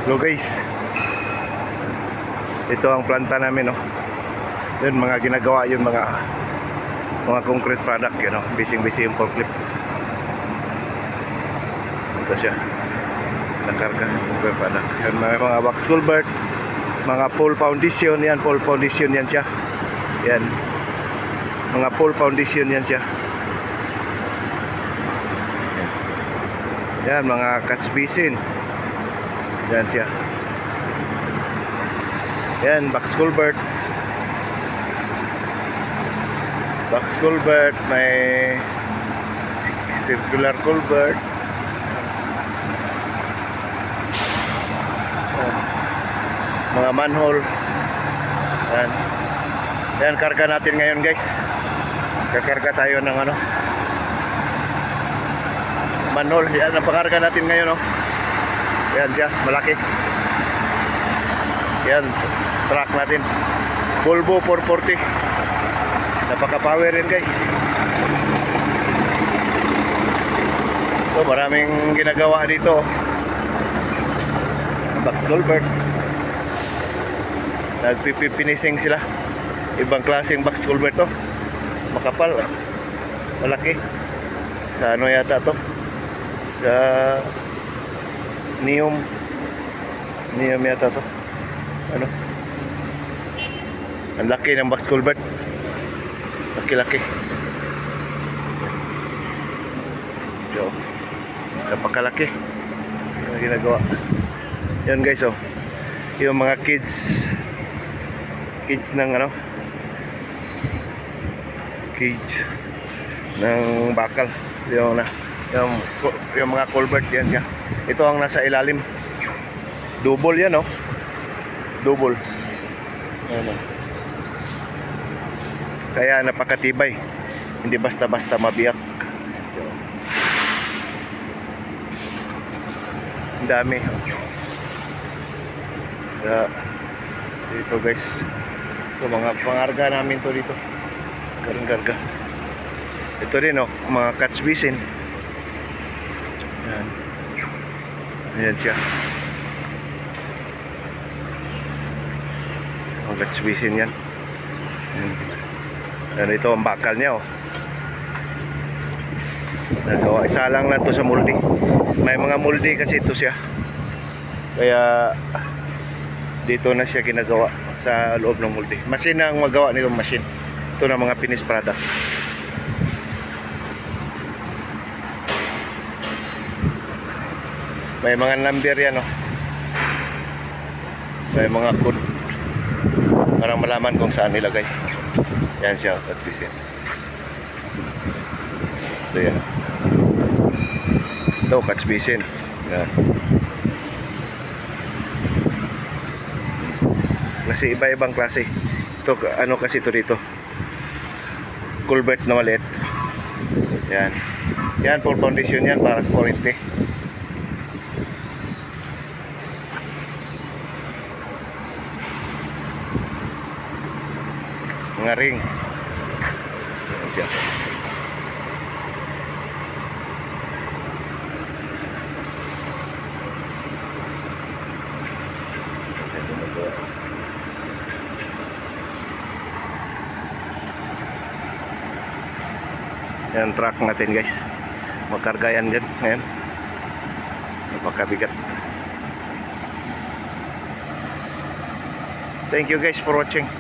Hello guys, ito ang planta namin, no. Yun, mga ginagawa yun, mga concrete product, yun, no. Bising-bising yung forklift. Ito siya, nakarga concrete product. Yun, mga box culvert, mga pole foundation. Yan, pole foundation yan siya. Yan, mga pole foundation yan siya. Yan, mga catch basin. Yan siya. Yan, box culvert. Box culvert, may circular culvert. Mga manhole. Yan. Yan, karga natin ngayon guys. Kakarga tayo ng ano, manhole. Yan ang pakarga natin ngayon, no. Yan siya, malaki. Yan, truck natin, Volvo 440. Napaka-power rin guys. So maraming ginagawa dito. Box culvert, nagpipinising sila. Ibang klaseng box culvert to. Makapal, malaki. Sa ano yata to, sa Neom yata to. Ano, ang laki ng box culvert, laki-laki. So, napakalaki ang ginagawa. Yan guys, oh, yung mga kids ng ano, cage ng bakal, yung mga culvert. Yan siya. Ito ang nasa ilalim. Double yan, oh. Double. Ano. Kaya napakatibay. Hindi basta-basta mabiyak. Ang dami. Kaya, dito guys. Ito, mga pangarga namin to dito. Karga. Ito rin, oh, mga catch basin. Yan. Ayan siya. Ang catch basin yan. Yan, ito ang bakal niya, oh. Nagawa, isa lang na to sa molde. May mga molde kasi ito siya. Kaya dito na siya ginagawa sa loob ng molde. Machine ang magawa nitong machine. Ito na mga finished product. May mga number yan, oh. May mga code para malaman kung saan nilagay. Yan siya, catch basin. Ito yan. Ito, catch basin. Yan. Kasi iba-ibang klase. Ito, ano kasi ito dito, culvert na maliit. Yan. Yan, full foundation yan para sa kurente. Mga ring. Yan siya. Yan, truck natin guys. Magkarga yan dyan. Ngayon, napakabigat. Thank you guys for watching.